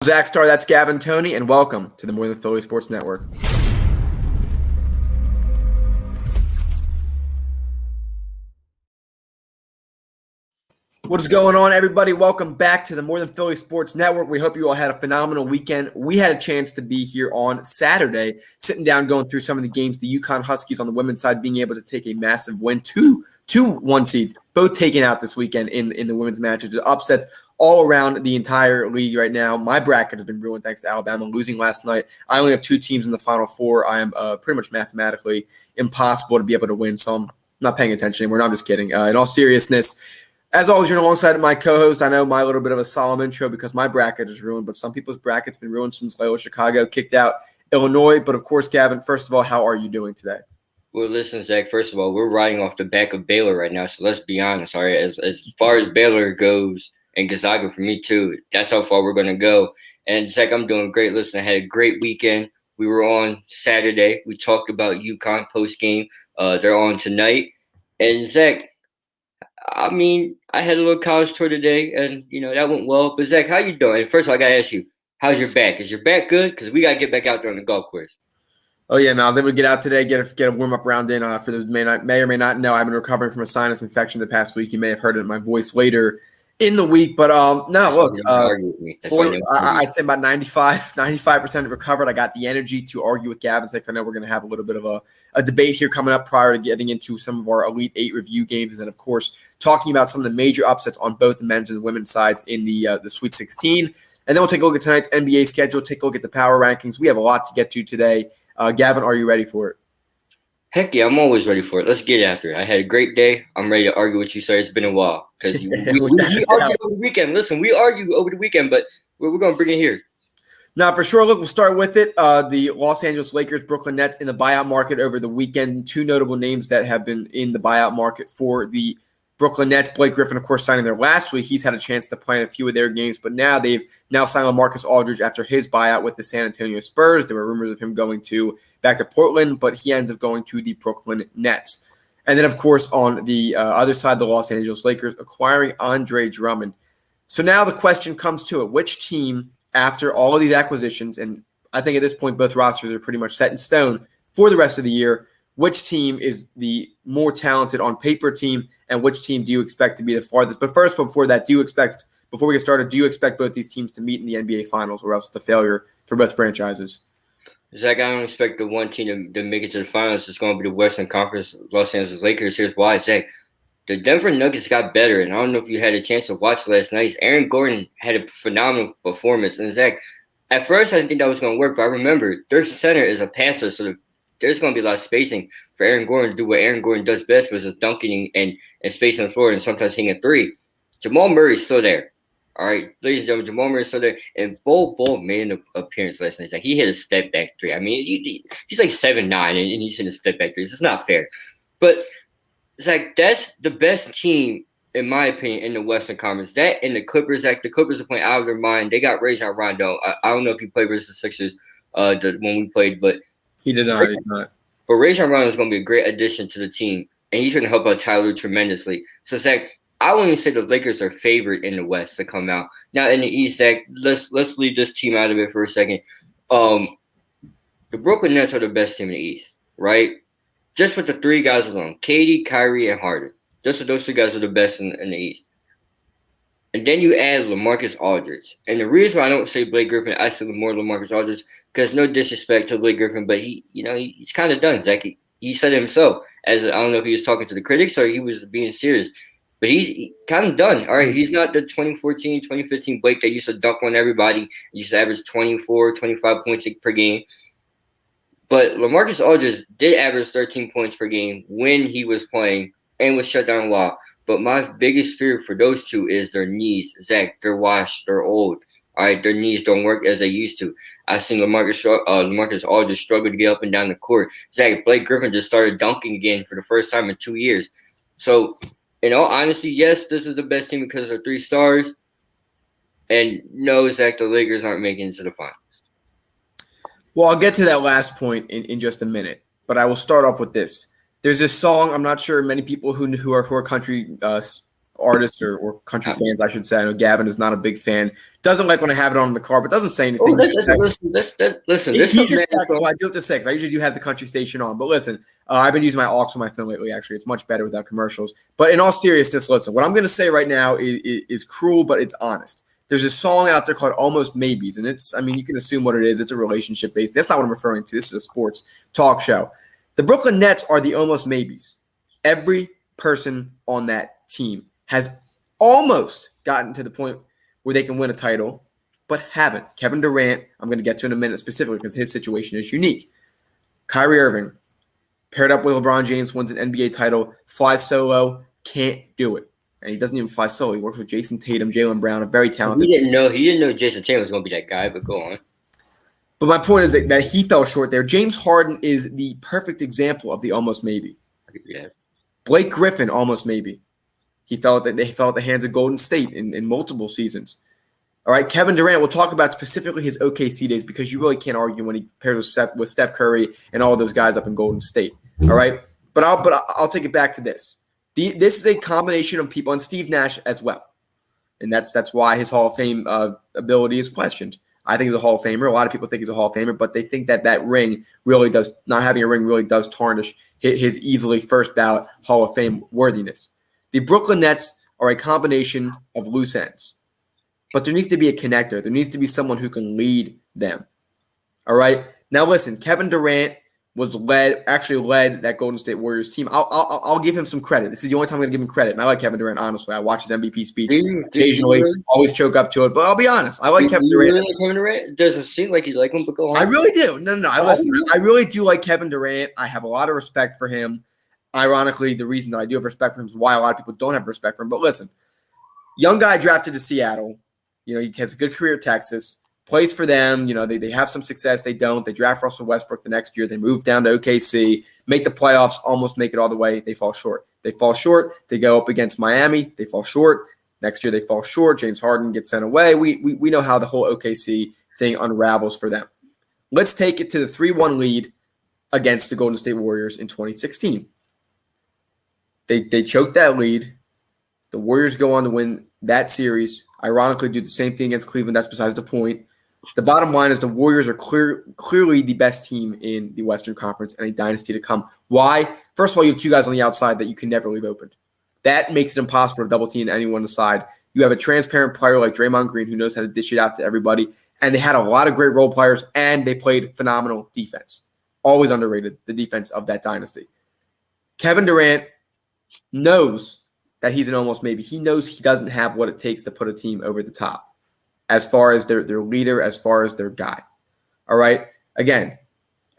Zach Star, that's Gavin Tony, and welcome to the More Than Philly Sports Network. What is going on, everybody? Welcome back to the More Than Philly Sports Network. We hope you all had a phenomenal weekend. We had a chance to be here on Saturday, sitting down, going through some of the games. The UConn Huskies on the women's side being able to take a massive win, two 1 seeds, both taken out this weekend in the women's matches. Upsets all around the entire league right now. My bracket has been ruined thanks to Alabama losing last night. I only have two teams in the Final Four. I am pretty much mathematically impossible to be able to win, so I'm not paying attention anymore. No, I'm just kidding. In all seriousness, as always, you're alongside my co-host. I know my little bit of a solemn intro because my bracket is ruined, but some people's bracket's been ruined since Loyola Chicago kicked out Illinois. But of course, Gavin, first of all, how are you doing today? Well, listen, Zach, first of all, we're riding off the back of Baylor right now, so let's be honest, all right? As far as Baylor goes, and Gonzaga for me too, that's how far we're going to go. And, Zach, I'm doing great. Listen, I had a great weekend. We were on Saturday. We talked about UConn post-game. They're on tonight. And, Zach, I mean, I had a little college tour today, and, that went well. But, Zach, how you doing? First of all, I got to ask you, how's your back? Is your back good? Because we got to get back out there on the golf course. Oh, yeah, man. I was able to get out today, get a warm-up round in. For those who may or may not know, I've been recovering from a sinus infection the past week. You may have heard it in my voice later in the week. But, no, look, I'd say about 95% recovered. I got the energy to argue with Gavin because I know we're going to have a little bit of a debate here coming up prior to getting into some of our Elite Eight review games. And, of course, talking about some of the major upsets on both the men's and the women's sides in the Sweet 16. And then we'll take a look at tonight's NBA schedule, take a look at the power rankings. We have a lot to get to today. Gavin, are you ready for it? Heck yeah, I'm always ready for it. Let's get after it. I had a great day. I'm ready to argue with you, sir. It's been a while because we argued over the weekend. Listen, we argued over the weekend, but we're going to bring it here. Now, for sure, look, we'll start with it. The Los Angeles Lakers, Brooklyn Nets in the buyout market over the weekend. Two notable names that have been in the buyout market for the Brooklyn Nets. Blake Griffin, of course, signing there last week. He's had a chance to play in a few of their games, but now they've signed LaMarcus Aldridge after his buyout with the San Antonio Spurs. There were rumors of him going back to Portland, but he ends up going to the Brooklyn Nets. And then, of course, on the other side, the Los Angeles Lakers acquiring Andre Drummond. So now the question comes to it. Which team, after all of these acquisitions, and I think at this point both rosters are pretty much set in stone for the rest of the year, which team is the more talented on paper team, and which team do you expect to be the farthest? But first, before we get started, do you expect both these teams to meet in the NBA Finals, or else it's a failure for both franchises? Zach, I don't expect the one team to make it to the finals. It's going to be the Western Conference Los Angeles Lakers. Here's why, Zach. The Denver Nuggets got better, and I don't know if you had a chance to watch last night. Aaron Gordon had a phenomenal performance. And, Zach, at first I didn't think that was going to work, but I remember their center is a passer, so there's going to be a lot of spacing for Aaron Gordon to do what Aaron Gordon does best, which is dunking and spacing the floor and sometimes hitting a three. Jamal Murray's still there. All right, ladies and gentlemen, Jamal Murray's still there. And Bol made an appearance last night. Like, he hit a step back three. I mean, he's like 7'9", and he's hitting a step back three. It's not fair. But it's like that's the best team, in my opinion, in the Western Conference. That and the Clippers. Like, the Clippers are playing out of their mind. They got Rajon Rondo. I don't know if he played versus the Sixers when we played, but he did not. But Rajon Rondo is going to be a great addition to the team, and he's going to help out Tyler tremendously. So, Zach, I wouldn't even say the Lakers are favored in the West to come out. Now, in the East, Zach, let's leave this team out of it for a second. The Brooklyn Nets are the best team in the East, right? Just with the three guys alone, Katie, Kyrie, and Harden. Just with those three guys are the best in the East. And then you add LaMarcus Aldridge. And the reason why I don't say Blake Griffin, I say more LaMarcus Aldridge, because no disrespect to Blake Griffin, but he's kind of done, Zach. He said it himself. I don't know if he was talking to the critics or he was being serious, but he's kind of done. All right, he's not the 2014, 2015 Blake that used to dunk on everybody. He used to average 24, 25 points per game. But LaMarcus Aldridge did average 13 points per game when he was playing and was shut down a lot. But my biggest fear for those two is their knees. Zach, they're washed. They're old. All right, their knees don't work as they used to. I've seen LaMarcus Aldridge struggle to get up and down the court. Zach, Blake Griffin just started dunking again for the first time in 2 years. So, in all honesty, yes, this is the best team because they're 3 stars. And no, Zach, the Lakers aren't making it to the finals. Well, I'll get to that last point in just a minute, but I will start off with this. There's this song. I'm not sure many people who are country artists or country fans, I should say. I know Gavin is not a big fan. Doesn't like when I have it on the car, but doesn't say anything. Listen. He's respectful. I do have to say, because I usually do have the country station on. But listen, I've been using my aux for my phone lately, actually. It's much better without commercials. But in all seriousness, listen, what I'm going to say right now is cruel, but it's honest. There's a song out there called Almost Maybes, and you can assume what it is. It's a relationship-based. That's not what I'm referring to. This is a sports talk show. The Brooklyn Nets are the Almost Maybes. Every person on that team has almost gotten to the point where they can win a title, but haven't. Kevin Durant, I'm going to get to in a minute specifically because his situation is unique. Kyrie Irving, paired up with LeBron James, wins an NBA title, flies solo, can't do it. And he doesn't even fly solo. He works with Jason Tatum, Jaylen Brown, a very talented He didn't know Jason Tatum was going to be that guy, but go on. But my point is that he fell short there. James Harden is the perfect example of the almost maybe. Yeah. Blake Griffin, almost maybe. They fell at the hands of Golden State in multiple seasons. All right, Kevin Durant, we'll talk about specifically his OKC days because you really can't argue when he pairs with Steph Curry and all those guys up in Golden State. All right, but I'll take it back to this. This is a combination of people, and Steve Nash as well, and that's why his Hall of Fame ability is questioned. I think he's a Hall of Famer. A lot of people think he's a Hall of Famer, but they think that ring really does not having a ring really does tarnish his easily first ballot Hall of Fame worthiness. The Brooklyn Nets are a combination of loose ends. But there needs to be a connector. There needs to be someone who can lead them. All right. Now listen, Kevin Durant led that Golden State Warriors team. I'll give him some credit. This is the only time I'm going to give him credit. And I like Kevin Durant, honestly. I watch his MVP speech occasionally. Really? Always choke up to it. But I'll be honest. I like Kevin Durant. Really like Kevin Durant? Doesn't seem like you like him, but go on. I really do. No. I really do like Kevin Durant. I have a lot of respect for him. Ironically, the reason that I do have respect for him is why a lot of people don't have respect for him. But listen, young guy drafted to Seattle. He has a good career at Texas, plays for them. They have some success. They don't. They draft Russell Westbrook the next year. They move down to OKC, make the playoffs, almost make it all the way. They fall short. They go up against Miami. They fall short. Next year they fall short. James Harden gets sent away. We know how the whole OKC thing unravels for them. Let's take it to the 3-1 lead against the Golden State Warriors in 2016. They choke that lead. The Warriors go on to win that series. Ironically, do the same thing against Cleveland. That's besides the point. The bottom line is the Warriors are clearly the best team in the Western Conference and a dynasty to come. Why? First of all, you have two guys on the outside that you can never leave open. That makes it impossible to double team anyone on the side. You have a transparent player like Draymond Green who knows how to dish it out to everybody. And they had a lot of great role players, and they played phenomenal defense. Always underrated, the defense of that dynasty. Kevin Durant knows that he's an almost maybe. He knows he doesn't have what it takes to put a team over the top as far as their leader, as far as their guy. All right? Again,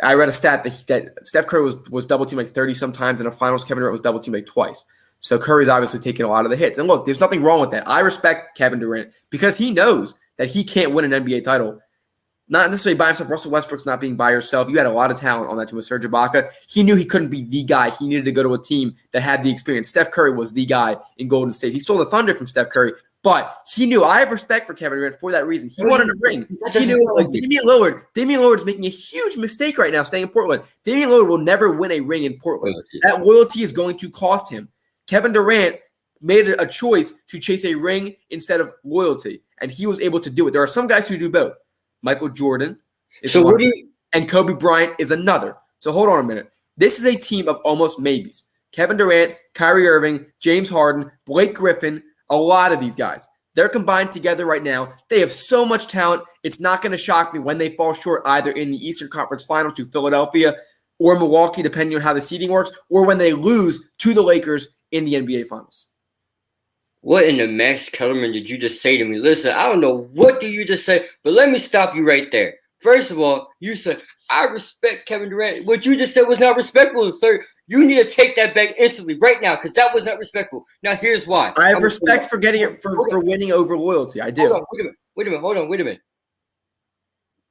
I read a stat that Steph Curry was double-teamed like 30 sometimes in the finals. Kevin Durant was double-teamed like twice. So Curry's obviously taking a lot of the hits. And look, there's nothing wrong with that. I respect Kevin Durant because he knows that he can't win an NBA title. Not necessarily by himself. Russell Westbrook's not being by yourself. You had a lot of talent on that team with Serge Ibaka. He knew he couldn't be the guy. He needed to go to a team that had the experience. Steph Curry was the guy in Golden State. He stole the thunder from Steph Curry, but he knew. I have respect for Kevin Durant for that reason. He wanted a ring. He knew like Damian Lillard's making a huge mistake right now staying in Portland. Damian Lillard will never win a ring in Portland. That loyalty is going to cost him. Kevin Durant made a choice to chase a ring instead of loyalty, and he was able to do it. There are some guys who do both. Michael Jordan is one, and Kobe Bryant is another. So hold on a minute. This is a team of almost maybes. Kevin Durant, Kyrie Irving, James Harden, Blake Griffin, a lot of these guys. They're combined together right now. They have so much talent. It's not going to shock me when they fall short either in the Eastern Conference Finals to Philadelphia or Milwaukee, depending on how the seeding works, or when they lose to the Lakers in the NBA Finals. What in the Max Kellerman did you just say to me? Listen, I don't know what did you just say, but let me stop you right there. First of all, you said, I respect Kevin Durant. What you just said was not respectful, sir. You need to take that back instantly right now because that was not respectful. Now, here's why. I have respect for getting it for winning over loyalty. I do. Hold on, wait a minute.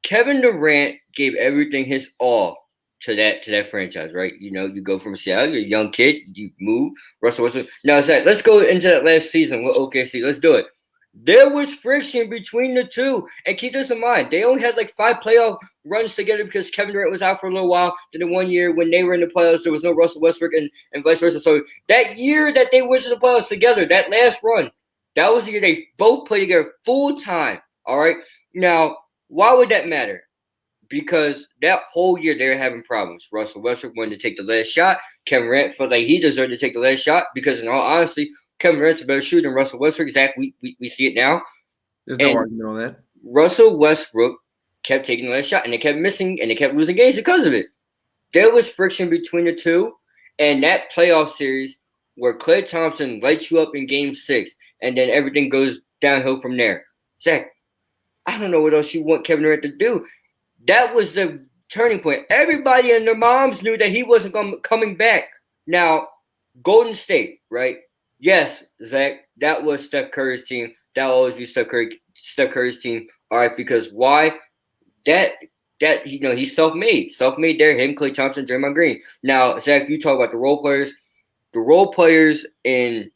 Kevin Durant gave everything his all to that franchise, right? You go from Seattle, you're a young kid, you move, Russell Wilson. Now, Zach, let's go into that last season with OKC. Let's do it. There was friction between the two. And keep this in mind, they only had like 5 playoff runs together because Kevin Durant was out for a little while. Then the 1 year when they were in the playoffs, there was no Russell Westbrook and vice versa. So that year that they went to the playoffs together, that last run, that was the year they both played together full time. All right. Now, why would that matter? Because that whole year they were having problems. Russell Westbrook wanted to take the last shot. Kevin Durant felt like he deserved to take the last shot because, in all honesty, Kevin Durant's a better shooter than Russell Westbrook. Zach, we see it now. There's no argument on that. Russell Westbrook kept taking the last shot, and they kept missing, and they kept losing games because of it. There was friction between the two, and that playoff series where Klay Thompson lights you up in Game 6, and then everything goes downhill from there. Zach, I don't know what else you want Kevin Durant to do. That was the turning point. Everybody and their moms knew that he wasn't coming back. Now, Golden State, right? Yes, Zach, that was Steph Curry's team. That will always be Steph Curry's team. All right, because why? That he's self-made. Self-made there, him, Klay Thompson, Draymond Green. Now, Zach, you talk about the role players. The role players in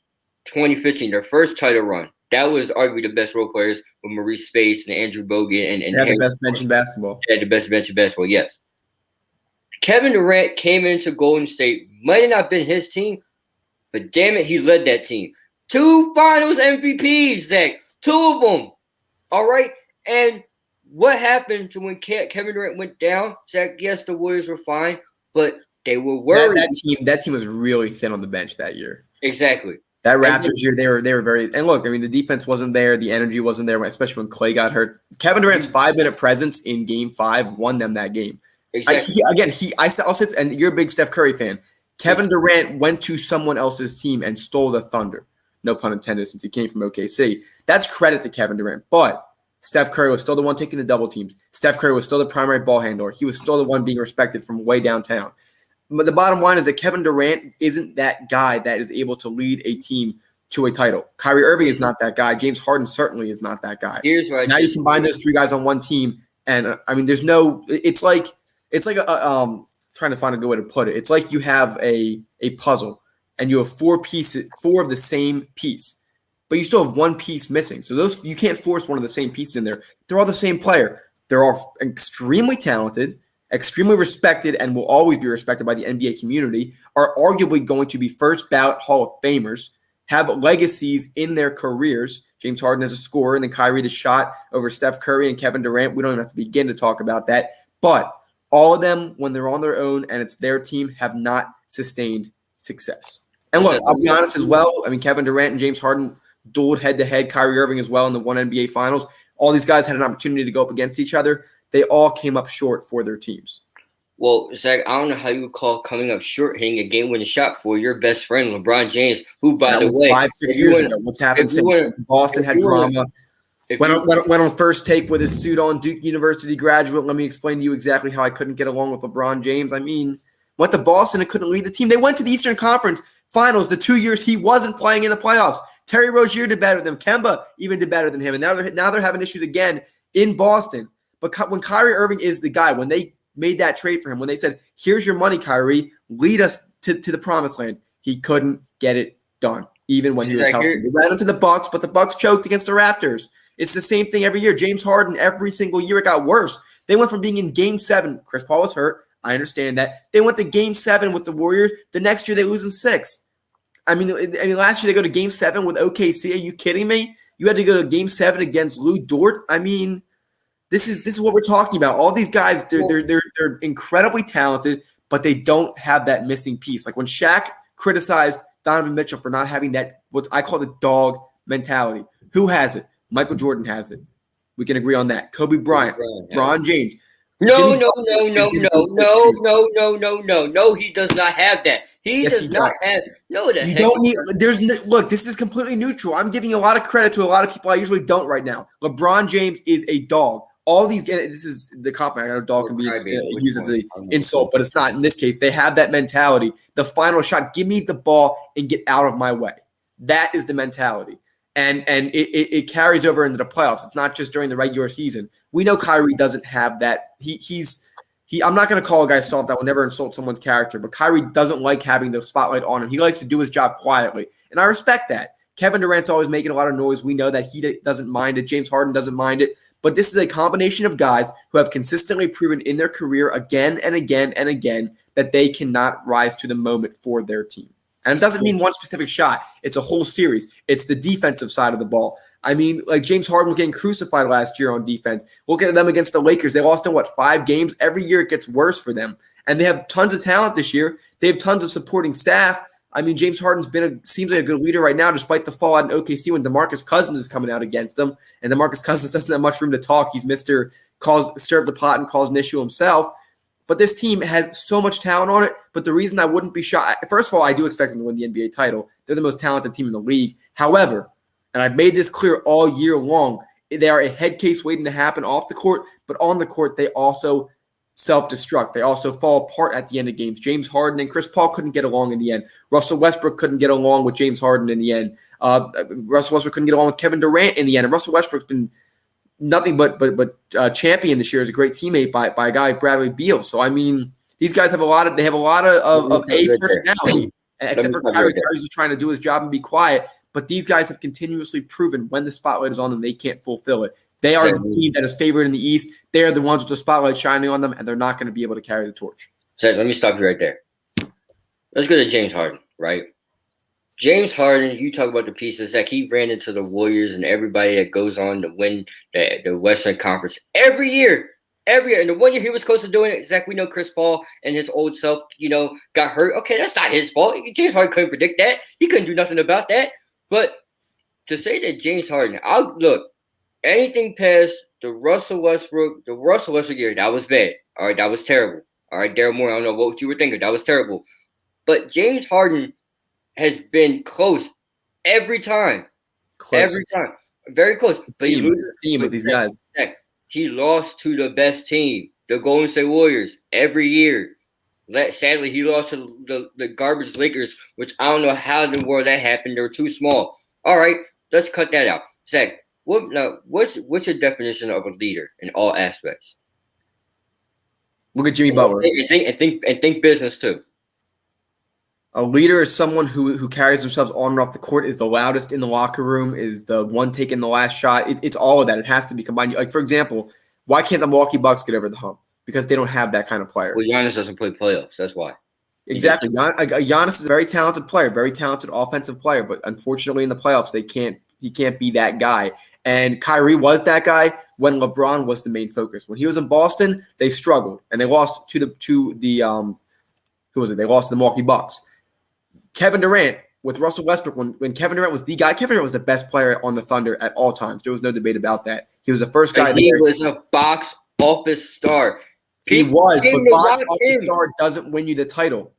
2015, their first title run, that was arguably the best role players with Maurice Space and Andrew Bogut and they had the best bench in basketball. They had the best bench in basketball, yes. Kevin Durant came into Golden State, might have not been his team, but damn it, he led that team. 2 finals MVPs, Zach. 2 of them. All right? And what happened to when Kevin Durant went down? Zach, yes, the Warriors were fine, but they were worried. That team was really thin on the bench that year. Exactly. That Raptors year, they were very – and look, I mean, the defense wasn't there. The energy wasn't there, especially when Klay got hurt. Kevin Durant's 5-minute presence in Game 5 won them that game. Exactly. I'll say, and you're a big Steph Curry fan. Kevin Durant went to someone else's team and stole the thunder. No pun intended, since he came from OKC. That's credit to Kevin Durant. But Steph Curry was still the one taking the double teams. Steph Curry was still the primary ball handler. He was still the one being respected from way downtown. But the bottom line is that Kevin Durant isn't that guy that is able to lead a team to a title. Kyrie Irving is not that guy. James Harden certainly is not that guy. Here's what now you combine those 3 guys on one team, and I mean, there's no. It's like a trying to find a good way to put it. It's like you have a puzzle, and you have 4 of the same piece, but you still have 1 piece missing. So those you can't force one of the same pieces in there. They're all the same player. They're all extremely talented, extremely respected, and will always be respected by the NBA community, are arguably going to be first ballot Hall of Famers, have legacies in their careers. James Harden as a scorer, and then Kyrie the shot over Steph Curry and Kevin Durant. We don't even have to begin to talk about that. But all of them, when they're on their own and it's their team, have not sustained success. And look, I'll be honest as well. I mean, Kevin Durant and James Harden dueled head-to-head. Kyrie Irving as well in the one NBA Finals. All these guys had an opportunity to go up against each other. They all came up short for their teams. Well, Zach, I don't know how you would call coming up short hitting a game-winning shot for your best friend, LeBron James, who, by the way, 5-6 years ago. What's happened since Boston had drama. Went on First Take with his suit on, Duke University graduate. Let me explain to you exactly how I couldn't get along with LeBron James. I mean, went to Boston and couldn't lead the team. They went to the Eastern Conference Finals the 2 years he wasn't playing in the playoffs. Terry Rozier did better than him. Kemba even did better than him. And now they're having issues again in Boston. But when Kyrie Irving is the guy, when they made that trade for him, when they said, here's your money, Kyrie, lead us to the promised land, he couldn't get it done, even when he was healthy. They ran into the Bucks, but the Bucks choked against the Raptors. It's the same thing every year. James Harden, every single year it got worse. They went from being in Game 7. Chris Paul was hurt. I understand that. They went to Game 7 with the Warriors. The next year they lose in 6. I mean, last year they go to Game 7 with OKC. Are you kidding me? You had to go to Game 7 against Lou Dort. I mean, this is what we're talking about. All these guys, they're incredibly talented, but they don't have that missing piece. Like when Shaq criticized Donovan Mitchell for not having that, what I call the dog mentality. Who has it? Michael Jordan has it. We can agree on that. Kobe Bryant, LeBron James. No, he does not have that. He does not have. No, that you don't need. Look, this is completely neutral. I'm giving a lot of credit to a lot of people I usually don't right now. LeBron James is a dog. All these, this is the compliment. I know dog can be used as an insult, but it's not in this case. They have that mentality. The final shot, give me the ball and get out of my way. That is the mentality. And it carries over into the playoffs. It's not just during the regular season. We know Kyrie doesn't have that. I'm not going to call a guy soft. I will never insult someone's character, but Kyrie doesn't like having the spotlight on him. He likes to do his job quietly, and I respect that. Kevin Durant's always making a lot of noise. We know that he doesn't mind it. James Harden doesn't mind it. But this is a combination of guys who have consistently proven in their career again and again and again that they cannot rise to the moment for their team. And it doesn't mean one specific shot. It's a whole series. It's the defensive side of the ball. I mean, like James Harden was getting crucified last year on defense. Look at them against the Lakers. They lost in, 5 games? Every year it gets worse for them. And they have tons of talent this year. They have tons of supporting staff. I mean, James Harden's seems like a good leader right now, despite the fallout in OKC when DeMarcus Cousins is coming out against him. And DeMarcus Cousins doesn't have much room to talk. He's Mr. Stir up the pot and cause an issue himself. But this team has so much talent on it. But the reason I wouldn't be shocked, first of all, I do expect them to win the NBA title. They're the most talented team in the league. However, and I've made this clear all year long, they are a head case waiting to happen off the court, but on the court, they also self-destruct. They also fall apart at the end of games. James Harden and Chris Paul couldn't get along in the end. Russell Westbrook couldn't get along with James Harden in the end. Russell Westbrook couldn't get along with Kevin Durant in the end. And Russell Westbrook's been nothing but champion this year as a great teammate by a guy like Bradley Beal. So I mean, these guys have a lot of A personality, except for Kyrie. Kyrie's trying to do his job and be quiet. But these guys have continuously proven when the spotlight is on them, they can't fulfill it. They are the team that is favored in the East. They are the ones with the spotlight shining on them, and they're not going to be able to carry the torch. Zach, let me stop you right there. Let's go to James Harden, right? James Harden, you talk about the pieces. Zach, he ran into the Warriors and everybody that goes on to win the Western Conference every year. Every year. And the 1 year he was close to doing it, Zach, we know Chris Paul and his old self, got hurt. Okay, that's not his fault. James Harden couldn't predict that. He couldn't do nothing about that. But to say that James Harden, anything past the Russell Westbrook year, that was bad. All right, that was terrible. All right, Daryl Moore, I don't know what you were thinking. That was terrible. But James Harden has been close every time. Every time. Very close. But he loses with these guys. He lost to the best team, the Golden State Warriors, every year. Sadly, he lost to the garbage Lakers, which I don't know how in the world that happened. They were too small. All right, let's cut that out. Zach, what's your definition of a leader in all aspects? Look at Jimmy Butler. And think business too. A leader is someone who carries themselves on and off the court, is the loudest in the locker room, is the one taking the last shot. It's all of that. It has to be combined. Like, for example, why can't the Milwaukee Bucks get over the hump? Because they don't have that kind of player. Well, Giannis doesn't play playoffs. That's why. Exactly. Giannis is a very talented player, very talented offensive player, but unfortunately in the playoffs, he can't be that guy. And Kyrie was that guy when LeBron was the main focus. When he was in Boston, they struggled and they lost to the who was it? They lost to the Milwaukee Bucks. Kevin Durant with Russell Westbrook, when Kevin Durant was the guy, Kevin Durant was the best player on the Thunder at all times. There was no debate about that. He was the first guy. He was a box office star. He was, but box office star doesn't win you the title.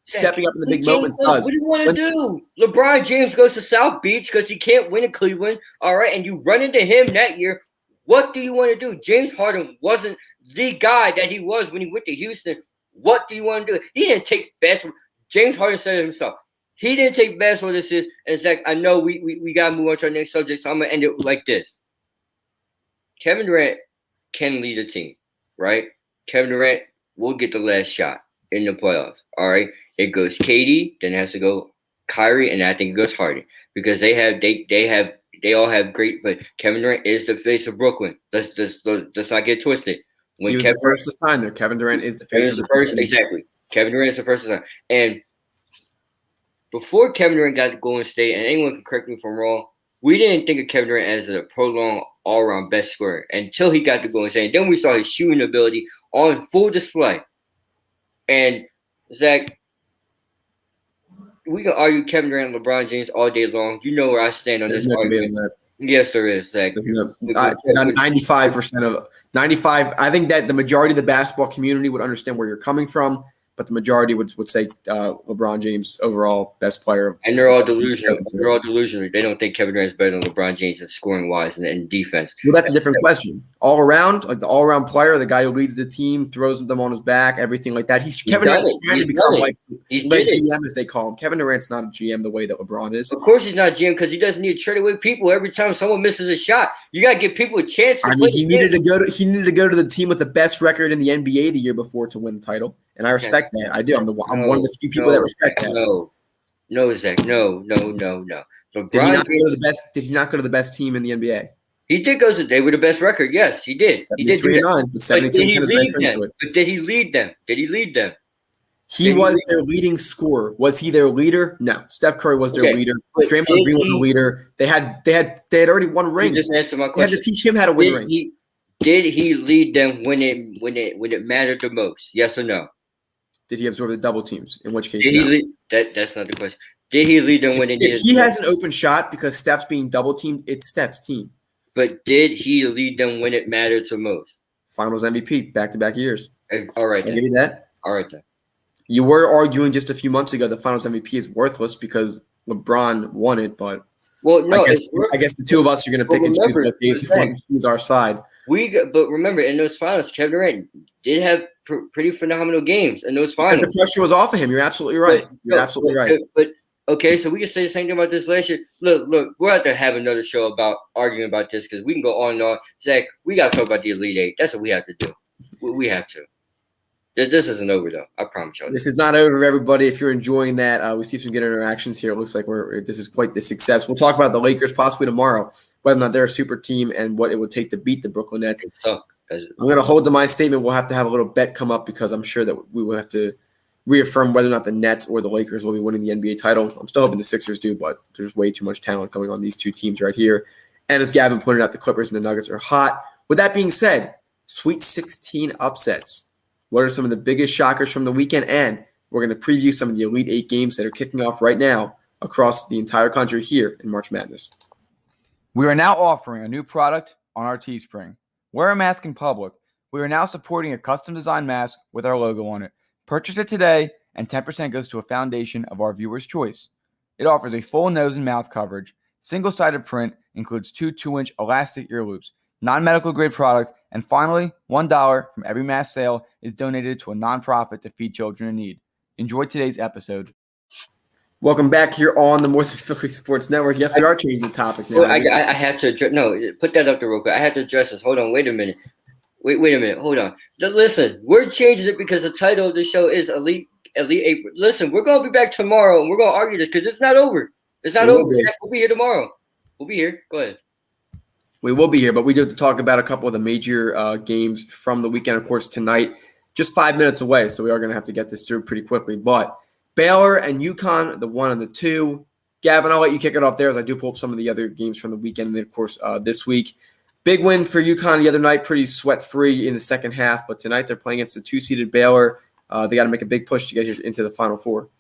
Stepping up in the big moments does. What do you want to do? LeBron James goes to South Beach because he can't win in Cleveland. All right, and you run into him that year. What do you want to do? James Harden wasn't the guy that he was when he went to Houston. What do you want to do? He didn't take basketball. James Harden said it himself. He didn't take basketball decisions. And it's like, I know we got to move on to our next subject, so I'm going to end it like this. Kevin Durant can lead a team, right? Kevin Durant will get the last shot in the playoffs, all right? It goes KD, then it has to go Kyrie, and I think it goes Harden because they all have great, but Kevin Durant is the face of Brooklyn. Let's not get twisted. When he was the first to sign there. Kevin Durant is the face of the first. Exactly. Kevin Durant is the first to sign. And before Kevin Durant got to Golden State, and anyone can correct me if I'm wrong, we didn't think of Kevin Durant as a prolonged all-around best scorer until he got to Golden State. And then we saw his shooting ability on full display. And Zach, we can argue Kevin Durant and LeBron James all day long. You know where I stand on this argument. Yes, there is, Zach. 95% of 95. I think that the majority of the basketball community would understand where you're coming from, but the majority would say LeBron James overall best player. And they're all delusional. They're all delusional. They don't think Kevin Durant is better than LeBron James in scoring wise and in defense. Well, that's a different question. All around, like the all around player, the guy who leads the team, throws them on his back, everything like that. Kevin Durant is trying to become like GM as they call him. Kevin Durant's not a GM the way that LeBron is. Of course, he's not a GM because he doesn't need to trade away people every time someone misses a shot. You got to give people a chance. He needed to go to the team with the best record in the NBA the year before to win the title. And I respect that. I do. I'm one of the few people that respect that. No, Zach. No. Did he LeBron not go to the best? Did he not go to the best team in the NBA? he did go to they were the best record. Yes, he did. He did do 73 and that. 9, but But 72 did and he 10 is very lead similar them? to it. But did he lead them? Did he lead them? He Did was lead their leading scorer. Was he their leader? No. Steph Curry was their Okay, leader. but Draymond did Green was a he? leader. They had already won You rings. just answered my They had to question. teach him how to win Did rings. he? Did he lead them when it mattered the most? Yes or no? Did he absorb the double teams? In which case, Did he no. lead? That's not the question. Did he lead them when they If needed he the has most? an open shot because Steph's being double teamed, it's Steph's team. But did he lead them when it mattered the most? Finals MVP, back-to-back years. All right I'll then. give you that. All right then. You were arguing just a few months ago the Finals MVP is worthless because LeBron won it, but Well, no, I guess the two of us are going to but pick and choose remember, what days you want to choose our side. but remember, in those finals, Kevin Durant did have pretty phenomenal games in those Because finals. the pressure was off of him. You're absolutely right. You're absolutely right. But okay, so we can say the same thing about this last year. Look, we'll have to have another show about arguing about this because we can go on and on. Zach, we got to talk about the Elite Eight. That's what we have to do. We have to. This isn't over though. I promise y'all. This is not over, everybody. If you're enjoying that, we see some good interactions here. It looks like this is quite the success. We'll talk about the Lakers possibly tomorrow, whether or not they're a super team and what it would take to beat the Brooklyn Nets. I'm going to hold to my statement. We'll have to have a little bet come up because I'm sure that we will have to reaffirm whether or not the Nets or the Lakers will be winning the NBA title. I'm still hoping the Sixers do, but there's way too much talent going on these two teams right here. And as Gavin pointed out, the Clippers and the Nuggets are hot. With that being said, Sweet 16 upsets. What are some of the biggest shockers from the weekend? And we're going to preview some of the Elite Eight games that are kicking off right now across the entire country here in March Madness. We are now offering a new product on our Teespring. Wear a mask in public. We are now supporting a custom designed mask with our logo on it. Purchase it today, and 10% goes to a foundation of our viewers' choice. It offers a full nose and mouth coverage, single-sided print, includes two 2-inch elastic ear loops, non-medical grade product, and finally, $1 from every mask sale is donated to a nonprofit to feed children in need. Enjoy today's episode. Welcome back here on the More Than Philly Sports Network. Yes, we are changing the topic now. Well, I have to address. No, put that up there real quick. I have to address this. Hold on. Wait a minute. Wait a minute. Hold on. Listen, we're changing it because the title of the show is Elite Eight. Listen, we're gonna be back tomorrow and we're gonna argue this because it's not over. It's not over. We'll be here tomorrow. We'll be here. Go ahead. We will be here, but we do have to talk about a couple of the major games from the weekend. Of course, tonight, just 5 minutes away, so we are going to have to get this through pretty quickly. But Baylor and UConn, the 1 and the 2. Gavin, I'll let you kick it off there as I do pull up some of the other games from the weekend. And then, of course, this week, big win for UConn the other night, pretty sweat-free in the second half. But tonight they're playing against the 2-seeded Baylor. They got to make a big push to get into the Final Four.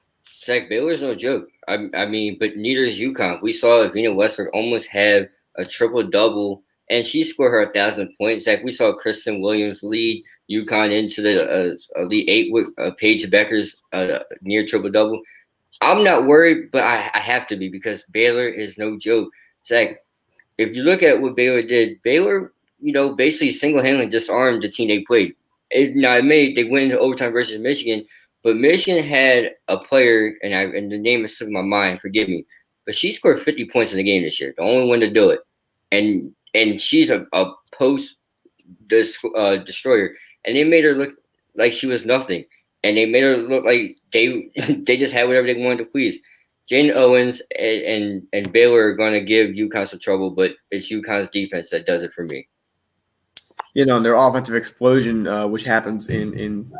Zach, Baylor's no joke. I mean, but neither is UConn. We saw Avina Westbrook almost have a triple-double, and she scored her 1,000 points. Zach, we saw Kristen Williams lead UConn into the Elite Eight with Paige Becker's near triple-double. I'm not worried, but I have to be because Baylor is no joke. Zach, if you look at what Baylor did, Baylor, basically single-handedly disarmed the team they played. They went into overtime versus Michigan, but Michigan had a player, and the name is slipping my mind, forgive me, but she scored 50 points in the game this year, the only one to do it. And she's a post destroyer, and they made her look like she was nothing, and they made her look like they just had whatever they wanted to please. Jane Owens and Baylor are going to give UConn some trouble, but it's UConn's defense that does it for me. And their offensive explosion, which happens in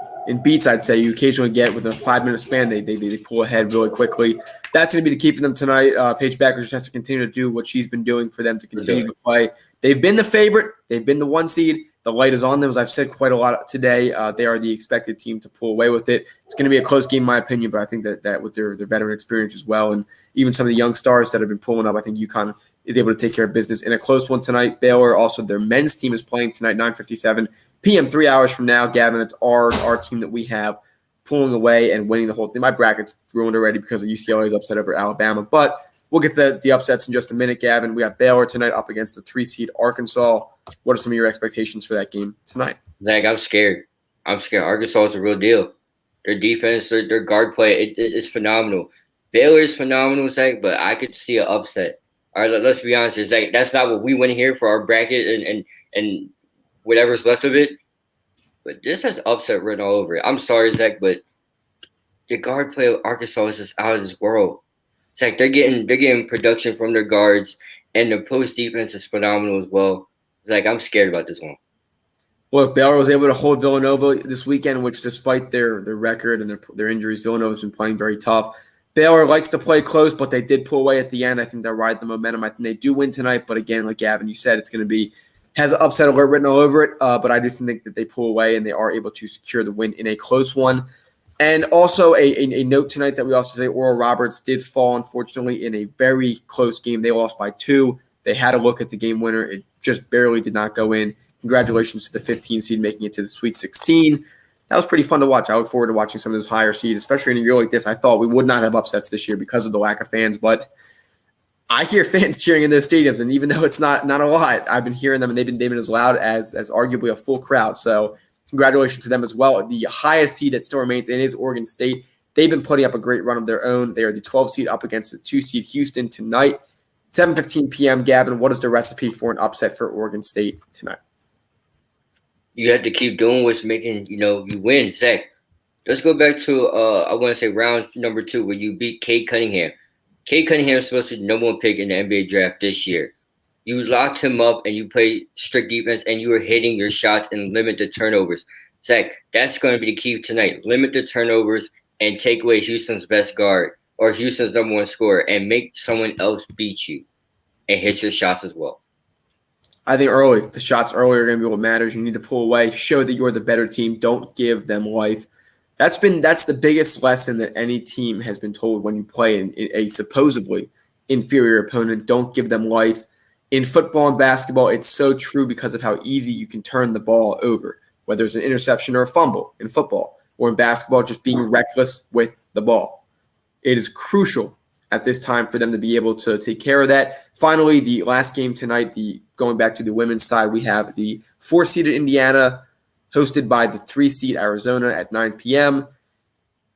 beats, I'd say you occasionally get within a 5-minute span, they pull ahead really quickly. That's going to be the key for them tonight. Paige Becker just has to continue to do what she's been doing for them to continue to play. They've been the favorite. They've been the 1 seed. The light is on them, as I've said quite a lot today. They are the expected team to pull away with it. It's going to be a close game, in my opinion, but I think that with their veteran experience as well, and even some of the young stars that have been pulling up, I think UConn is able to take care of business in a close one tonight. Baylor, also their men's team is playing tonight, 9:57 p.m., 3 hours from now. Gavin, it's our team that we have pulling away and winning the whole thing. My bracket's ruined already because of UCLA's upset over Alabama, but we'll get the upsets in just a minute, Gavin. We have Baylor tonight up against the 3-seed Arkansas. What are some of your expectations for that game tonight? Zach, I'm scared. Arkansas is a real deal. Their defense, their guard play, it's phenomenal. Baylor is phenomenal, Zach, but I could see an upset. All right, let's be honest. Zach, that's not what we went here for our bracket and whatever's left of it. But this has upset written all over it. I'm sorry, Zach, but the guard play of Arkansas is just out of this world. Zach, they're getting production from their guards, and the post defense is phenomenal as well. Zach, I'm scared about this one. Well, if Baylor was able to hold Villanova this weekend, which despite their record and their injuries, Villanova's been playing very tough. Baylor likes to play close, but they did pull away at the end. I think they'll ride the momentum. I think they do win tonight, but again, like Gavin, you said, it's going to be has an upset alert written all over it. But I do think that they pull away and they are able to secure the win in a close one. And also a note tonight that we also say Oral Roberts did fall, unfortunately, in a very close game. They lost by 2. They had a look at the game winner. It just barely did not go in. Congratulations to the 15 seed making it to the Sweet 16. That was pretty fun to watch. I look forward to watching some of those higher seeds, especially in a year like this. I thought we would not have upsets this year because of the lack of fans, but I hear fans cheering in those stadiums, and even though it's not a lot, I've been hearing them, and they've been as loud as arguably a full crowd. So congratulations to them as well. The highest seed that still remains in is Oregon State. They've been putting up a great run of their own. They are the 12 seed up against the 2 seed Houston tonight, 7:15 p.m. Gavin, what is the recipe for an upset for Oregon State tonight? You have to keep doing what's making you win, Zach. Let's go back to I want to say round number 2 where you beat Cade Cunningham. Cade Cunningham is supposed to be the number 1 pick in the NBA draft this year. You locked him up and you played strict defense and you were hitting your shots and limit the turnovers. Zach, that's going to be the key tonight. Limit the turnovers and take away Houston's best guard or Houston's number 1 scorer and make someone else beat you and hit your shots as well. I think the shots early are going to be what matters. You need to pull away, show that you're the better team. Don't give them life. That's the biggest lesson that any team has been told when you play a supposedly inferior opponent. Don't give them life. In football and basketball, it's so true because of how easy you can turn the ball over, whether it's an interception or a fumble in football, or in basketball, just being reckless with the ball. It is crucial at this time for them to be able to take care of that. Finally, the last game tonight, going back to the women's side, we have the 4-seeded Indiana hosted by the 3-seed Arizona at 9 p.m.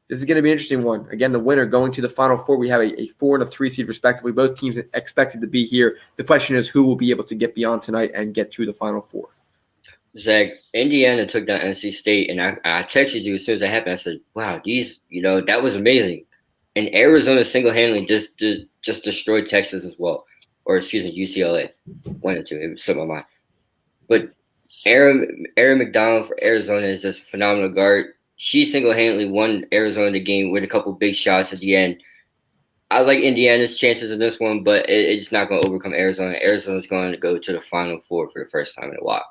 This is going to be an interesting one. Again, the winner going to the Final Four. We have a 4 and a 3 seed respectively. Both teams expected to be here. The question is who will be able to get beyond tonight and get to the Final Four. Zach, Indiana took down NC State, and I texted you as soon as that happened. I said, wow, that was amazing. And Arizona single-handedly just destroyed Texas as well. Or, excuse me, UCLA. 1 and 2. It slipped my mind. But Aaron McDonald for Arizona is just a phenomenal guard. She single-handedly won Arizona the game with a couple big shots at the end. I like Indiana's chances in this one, but it's not going to overcome Arizona. Arizona's going to go to the Final Four for the first time in a while.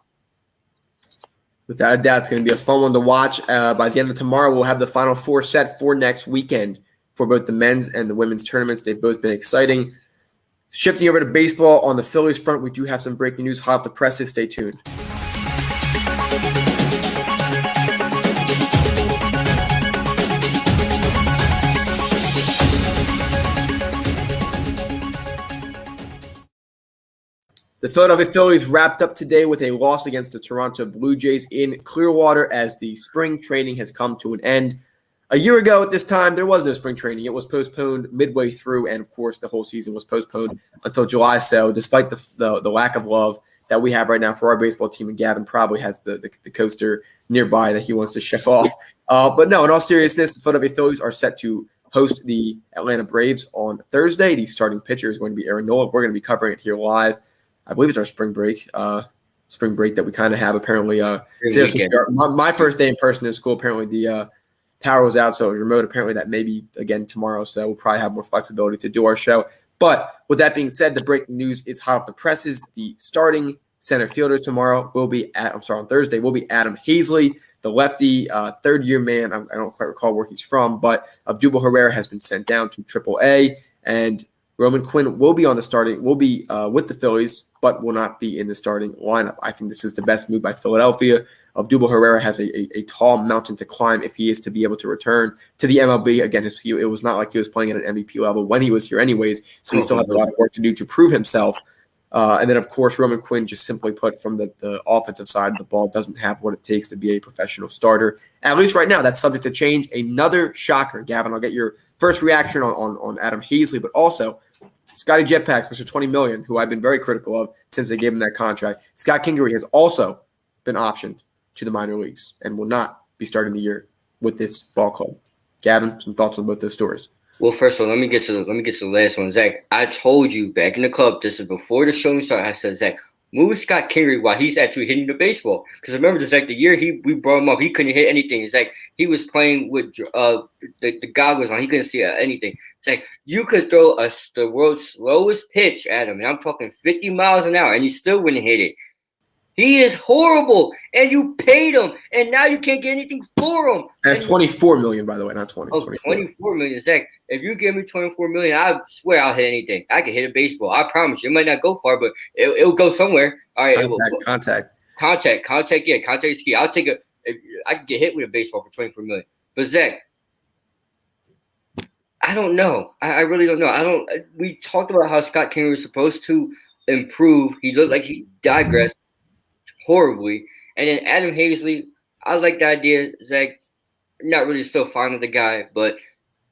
Without a doubt, it's going to be a fun one to watch. By the end of tomorrow, we'll have the Final Four set for next weekend for both the men's and the women's tournaments. They've both been exciting. Shifting over to baseball, on the Phillies front, we do have some breaking news hot off the presses. Stay tuned. The Philadelphia Phillies wrapped up today with a loss against the Toronto Blue Jays in Clearwater as the spring training has come to an end. A year ago at this time, there was no spring training. It was postponed midway through, and of course, the whole season was postponed until July. So despite the lack of love that we have right now for our baseball team, and Gavin probably has the coaster nearby that he wants to show off. But no, in all seriousness, the Philadelphia Phillies are set to host the Atlanta Braves on Thursday. The starting pitcher is going to be Aaron Nola. We're going to be covering it here live. I believe it's our spring break that we kind of have apparently. My first day in person in school, apparently the power was out, so it was remote. Apparently that may be again tomorrow, so we'll probably have more flexibility to do our show. But with that being said, the breaking news is hot off the presses. The starting center fielder tomorrow on Thursday will be Adam Hazley, the lefty, third-year man. I don't quite recall where he's from, but Abdul Herrera has been sent down to AAA, and Roman Quinn will be with the Phillies, but will not be in the starting lineup. I think this is the best move by Philadelphia. Abdul Herrera has a tall mountain to climb if he is to be able to return to the MLB. Again, it was not like he was playing at an MVP level when he was here anyways, so he still has a lot of work to do to prove himself. And then, of course, Roman Quinn, just simply put, from the offensive side of the ball, doesn't have what it takes to be a professional starter. At least right now, that's subject to change. Another shocker. Gavin, I'll get your first reaction on Adam Hazley, but also Scotty Jetpacks, Mr. $20 million, who I've been very critical of since they gave him that contract. Scott Kingery has also been optioned to the minor leagues and will not be starting the year with this ball club. Gavin, some thoughts on both those stories? Well, first of all, let me get to the last one, Zach. I told you back in the club. This is before the show started. I said, Zach, move Scott Kingery while he's actually hitting the baseball. Because remember, Zach, the year we brought him up, he couldn't hit anything. It's like he was playing with the goggles on. He couldn't see anything. It's like you could throw the world's slowest pitch at him, and I'm talking 50 miles an hour, and he still wouldn't hit it. He is horrible, and you paid him, and now you can't get anything for him. That's $24 million, by the way, not 20. Oh, 24 million, Zach. If you give me 24 million, I swear I'll hit anything. I can hit a baseball. I promise you. It might not go far, but it'll go somewhere. All right, Contact. Yeah, contact is key. I'll take I can get hit with a baseball for 24 million. But Zach, I don't know. I really don't know. We talked about how Scott Kingery was supposed to improve. He looked like he digressed horribly. And then Adam Hazley, I like the idea, Zach. Not really still fond of the guy, but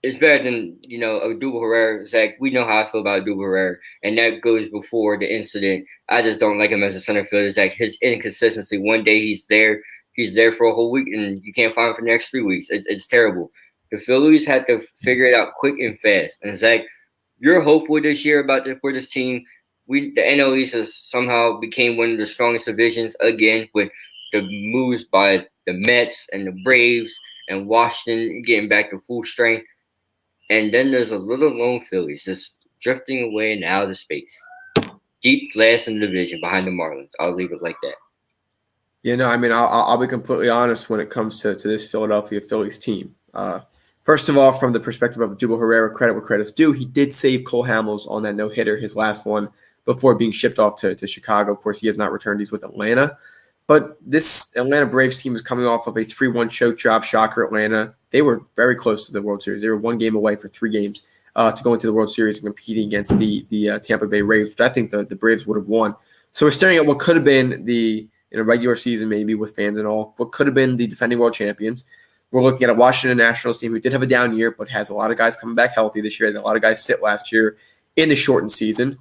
it's better than, Odubel Herrera. Zach, we know how I feel about Odubel Herrera, and that goes before the incident. I just don't like him as a center fielder. Zach, his inconsistency. One day he's there for a whole week, and you can't find him for the next 3 weeks. It's terrible. The Phillies had to figure it out quick and fast. And Zach, you're hopeful this year for this team. The NL East has somehow became one of the strongest divisions again with the moves by the Mets and the Braves and Washington getting back to full strength. And then there's a little lone Phillies just drifting away in outer space. Deep last in the division behind the Marlins. I'll leave it like that. I'll be completely honest when it comes to this Philadelphia Phillies team. First of all, from the perspective of Odubel Herrera, credit where credit's due, he did save Cole Hamels on that no-hitter, his last one, before being shipped off to Chicago. Of course, he has not returned. He's with Atlanta. But this Atlanta Braves team is coming off of a 3-1 choke job. Shocker, Atlanta. They were very close to the World Series. They were 1 game away for 3 games to go into the World Series and competing against the Tampa Bay Rays, which I think the Braves would have won. So we're staring at what could have been in a regular season, maybe with fans and all, what could have been the defending world champions. We're looking at a Washington Nationals team who did have a down year, but has a lot of guys coming back healthy this year. Had a lot of guys sit last year in the shortened season.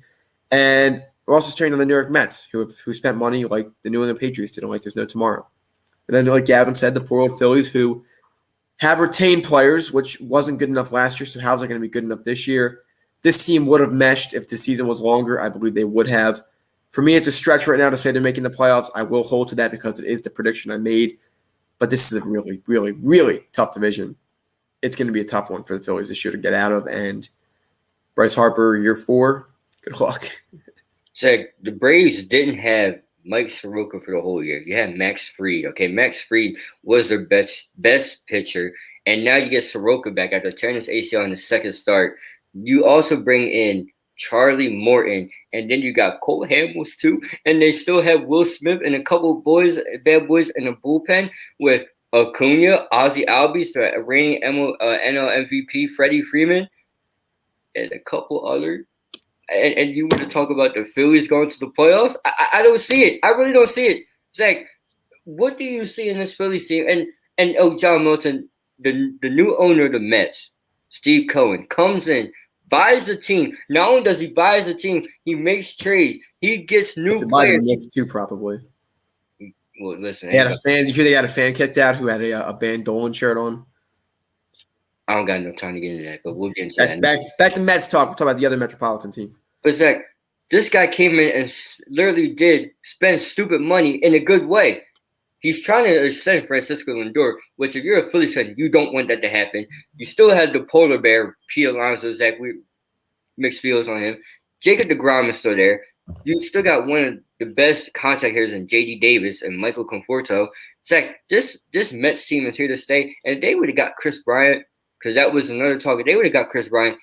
And we're also staring on the New York Mets, who spent money like the New England Patriots did, like there's no tomorrow. And then, like Gavin said, the poor old Phillies, who have retained players, which wasn't good enough last year, so how's it going to be good enough this year? This team would have meshed if the season was longer. I believe they would have. For me, it's a stretch right now to say they're making the playoffs. I will hold to that because it is the prediction I made. But this is a really, really, really tough division. It's going to be a tough one for the Phillies this year to get out of. And Bryce Harper, year 4, good luck. Zach, the Braves didn't have Mike Soroka for the whole year. You had Max Fried. Okay, Max Fried was their best pitcher. And now you get Soroka back after tearing his ACL in the second start. You also bring in Charlie Morton, and then you got Cole Hamels too, and they still have Will Smith and a couple bad boys in the bullpen with Acuna, Ozzie Albies, the reigning NL MVP, Freddie Freeman, and a couple other. And you want to talk about the Phillies going to the playoffs? I don't see it. I really don't see it. Zach, what do you see in this Phillies team? And John Milton, the new owner of the Mets, Steve Cohen, comes in, buys the team. Not only does he buy the team, he makes trades. He gets new players. The Knicks too, probably. Well, listen. They had a fan. You hear they got a fan kicked out who had a Van Dolan shirt on? I don't got no time to get into that, but we'll get into that. Back to Mets talk. We'll talk about the other Metropolitan team. But Zach, this guy came in and literally did spend stupid money in a good way. He's trying to extend Francisco Lindor, which if you're a Phillies fan, you don't want that to happen. You still have the polar bear, Pete Alonso, Zach. We mixed feelings on him. Jacob deGrom is still there. You still got one of the best contact hitters in J.D. Davis and Michael Conforto. Zach, this Mets team is here to stay. And if they would have got Chris Bryant, because that was another target, they would have got Chris Bryant.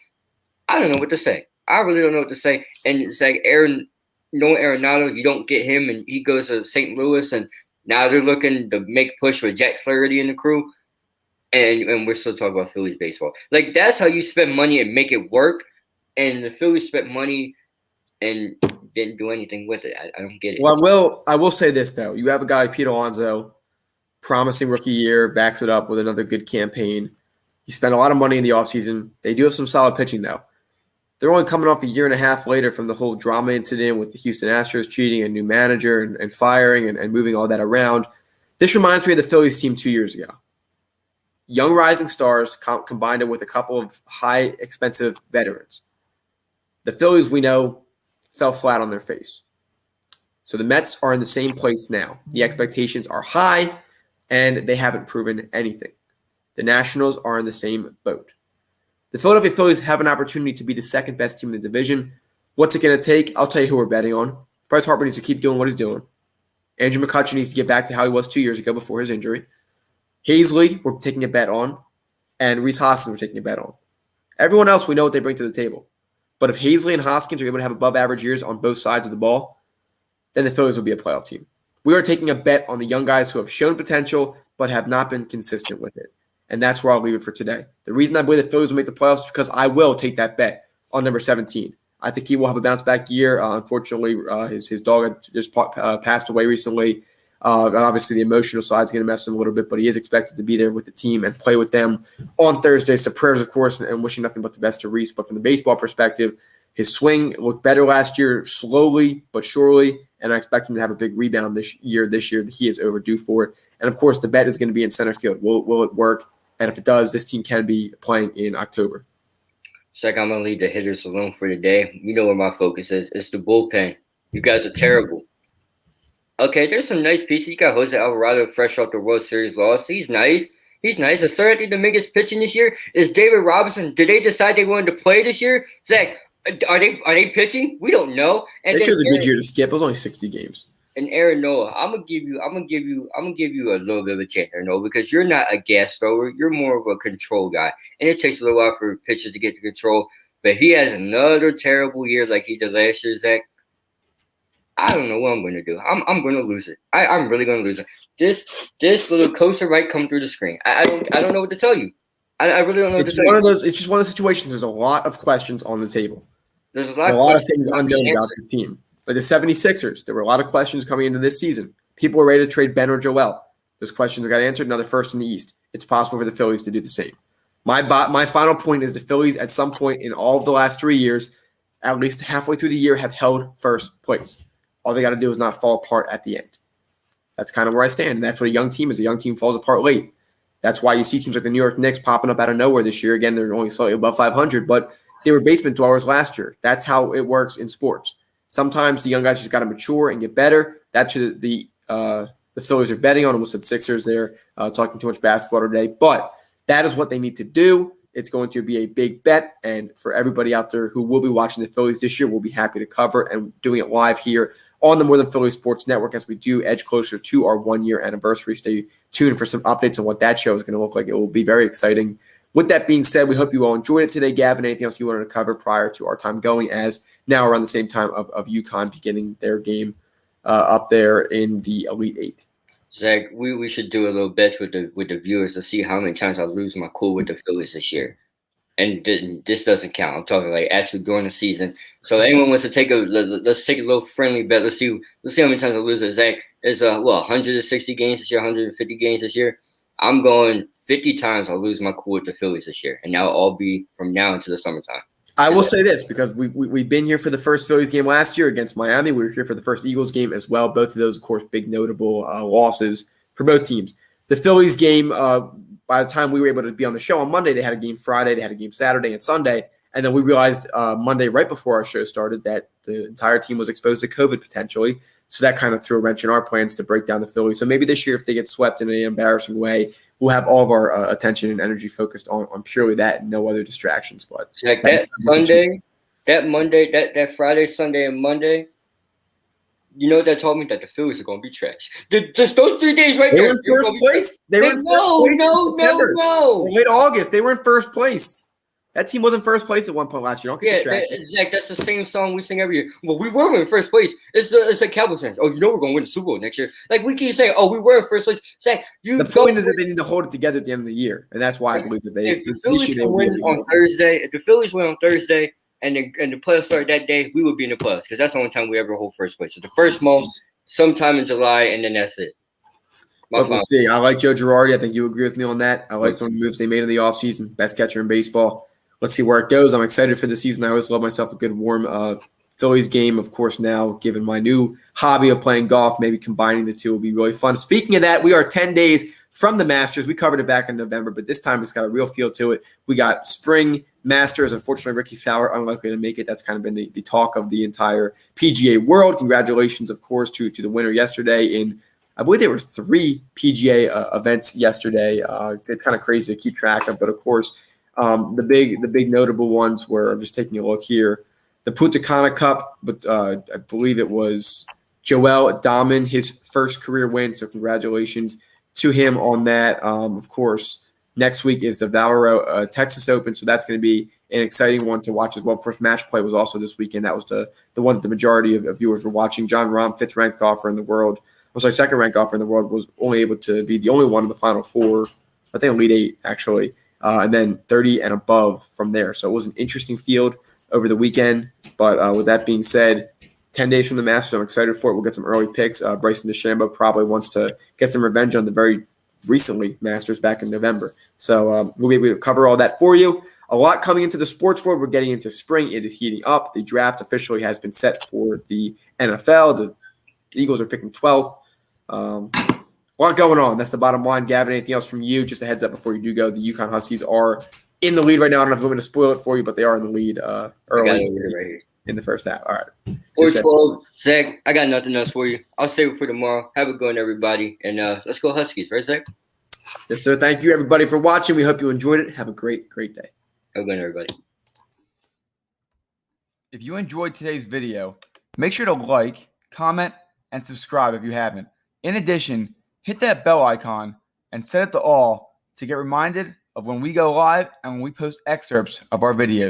I don't know what to say. I really don't know what to say. And it's like Nolan Arenado, you don't get him, and he goes to St. Louis, and now they're looking to make push with Jack Flaherty in the crew. And we're still talking about Phillies baseball. Like, that's how you spend money and make it work. And the Phillies spent money and didn't do anything with it. I don't get it. Well, I will say this, though. You have a guy, Pete Alonso, promising rookie year, backs it up with another good campaign. You spend a lot of money in the offseason. They do have some solid pitching, though. They're only coming off a year and a half later from the whole drama incident with the Houston Astros cheating, a new manager and firing and moving all that around. This reminds me of the Phillies team 2 years ago. young rising stars combined with a couple of high expensive veterans. The Phillies, we know, fell flat on their face. So the Mets are in the same place now. The expectations are high, and they haven't proven anything. The Nationals are in the same boat. The Philadelphia Phillies have an opportunity to be the second best team in the division. What's it going to take? I'll tell you who we're betting on. Bryce Harper needs to keep doing what he's doing. Andrew McCutchen needs to get back to how he was 2 years ago before his injury. Hazley, we're taking a bet on. And Rhys Hoskins, we're taking a bet on. Everyone else, we know what they bring to the table. But if Hazley and Hoskins are able to have above average years on both sides of the ball, then the Phillies will be a playoff team. We are taking a bet on the young guys who have shown potential but have not been consistent with it. And that's where I'll leave it for today. The reason I believe the Phillies will make the playoffs is because I will take that bet on number 17. I think he will have a bounce-back year. Unfortunately, his dog just passed away recently. Obviously, the emotional side is going to mess him a little bit, but he is expected to be there with the team and play with them on Thursday. So prayers, of course, and wishing nothing but the best to Rhys. But from the baseball perspective, his swing looked better last year, slowly but surely, and I expect him to have a big rebound this year that he is overdue for it. And, of course, the bet is going to be in center field. Will it work? And if it does, this team can be playing in October. Zach, I'm going to leave the hitters alone for today. You know where my focus is. It's the bullpen. You guys are terrible. Okay, there's some nice pieces. You got Jose Alvarado fresh off the World Series loss. He's nice. Is certainly the biggest pitching this year. Is David Robinson. Did they decide they wanted to play this year? Zach, are they pitching? We don't know. And they chose a good year to skip. It was only 60 games. And Aaron Noah, I'm gonna give you a little bit of a chance, Aaron Noah, because you're not a gas thrower. You're more of a control guy, and it takes a little while for pitchers to get to control. But he has another terrible year like he did last year, Zach. I don't know what I'm going to do. I'm going to lose it. I'm really going to lose it. This little coaster right come through the screen. I don't know what to tell you. I really don't know. It's just one of those situations. There's a lot of questions on the table. There's a lot of things unknown about this team. Like the 76ers, there were a lot of questions coming into this season. People were ready to trade Ben or Joel. Those questions got answered. Now they're first in the East. It's possible for the Phillies to do the same. My final point is the Phillies at some point in all of the last 3 years, at least halfway through the year, have held first place. All they got to do is not fall apart at the end. That's kind of where I stand, and that's what a young team is. A young team falls apart late. That's why you see teams like the New York Knicks popping up out of nowhere this year. Again, they're only slightly above 500, but they were basement dwellers last year. That's how it works in sports. Sometimes the young guys just got to mature and get better. That's what the Phillies are betting on. Almost said Sixers there, talking too much basketball today. But that is what they need to do. It's going to be a big bet. And for everybody out there who will be watching the Phillies this year, we'll be happy to cover and doing it live here on the More Than Phillies Sports Network as we do edge closer to our 1-year anniversary. Stay tuned for some updates on what that show is going to look like. It will be very exciting. With that being said, we hope you all enjoyed it today. Gavin, anything else you wanted to cover prior to our time going, as now around the same time of UConn beginning their game up there in the Elite Eight? Zach, we should do a little bet with the viewers to see how many times I lose my cool with the Phillies this year. And this doesn't count. I'm talking like actually during the season. So anyone wants to let's take a little friendly bet. Let's see how many times I lose it. Zach, it's 160 games this year, 150 games this year. I'm going 50 times I'll lose my cool with the Phillies this year, and that will all be from now until the summertime. I will say this, because we've been here for the first Phillies game last year against Miami. We were here for the first Eagles game as well. Both of those, of course, big notable losses for both teams. The Phillies game, by the time we were able to be on the show on Monday, they had a game Friday, they had a game Saturday and Sunday, and then we realized Monday, right before our show started, that the entire team was exposed to COVID potentially. So that kind of threw a wrench in our plans to break down the Phillies. So maybe this year, if they get swept in an embarrassing way, we'll have all of our attention and energy focused on purely that and no other distractions. But like that Friday, Sunday, and Monday, you know what that told me? That the Phillies are going to be trash. Just those 3 days right there. They were in first place. No. Late August, they were in first place. That team was in first place at one point last year. Don't get distracted. Zach, that's the same song we sing every year. Well, we were in first place. It's like Cowboys fans. Oh, you know we're going to win the Super Bowl next year. Like, we keep saying, oh, we were in first place. Zach, the point is that they need to hold it together at the end of the year, and that's why I believe that if the Phillies win on Thursday, and the playoffs start that day, we would be in the playoffs because that's the only time we ever hold first place. So the first month, sometime in July, and then that's it. We'll see. I like Joe Girardi. I think you agree with me on that. I like some of the moves they made in the offseason. Best catcher in baseball. Let's see where it goes. I'm excited for the season. I always love myself a good warm Phillies game. Of course, now, given my new hobby of playing golf, maybe combining the two will be really fun. Speaking of that, we are 10 days from the Masters. We covered it back in November, but this time it's got a real feel to it. We got spring Masters. Unfortunately, Ricky Fowler unlikely to make it. That's kind of been the talk of the entire PGA world. Congratulations, of course, to the winner yesterday in, I believe there were 3 PGA events yesterday. It's kind of crazy to keep track of, but of course, the big notable ones were, I'm just taking a look here, the Punta Cana Cup, but I believe it was Joel Dahmen, his first career win. So congratulations to him on that. Of course, next week is the Valero Texas Open, so that's going to be an exciting one to watch as well. First match play was also this weekend. That was the one that the majority of viewers were watching. John Rahm, 5th-ranked golfer in the world. Second-ranked golfer in the world, was only able to be the only one in the Final Four. I think Elite 8, actually. And then 30 and above from there. So it was an interesting field over the weekend. But with that being said, 10 days from the Masters, I'm excited for it. We'll get some early picks. Bryson DeChambeau probably wants to get some revenge on the very recently Masters back in November. So we'll be able to cover all that for you. A lot coming into the sports world. We're getting into spring. It is heating up. The draft officially has been set for the NFL. The Eagles are picking 12th. A lot going on. That's the bottom line. Gavin, anything else from you? Just a heads up before you do go. The UConn Huskies are in the lead right now. I don't know if I'm going to spoil it for you, but they are in the lead early in the first half. All right. 4-12. Zach, I got nothing else for you. I'll save it for tomorrow. Have a good one, everybody. And let's go Huskies. Right, Zach? Yes, sir. Thank you, everybody, for watching. We hope you enjoyed it. Have a great day. Have a good one, everybody. If you enjoyed today's video, make sure to like, comment, and subscribe if you haven't. In addition, hit that bell icon and set it to all to get reminded of when we go live and when we post excerpts of our videos.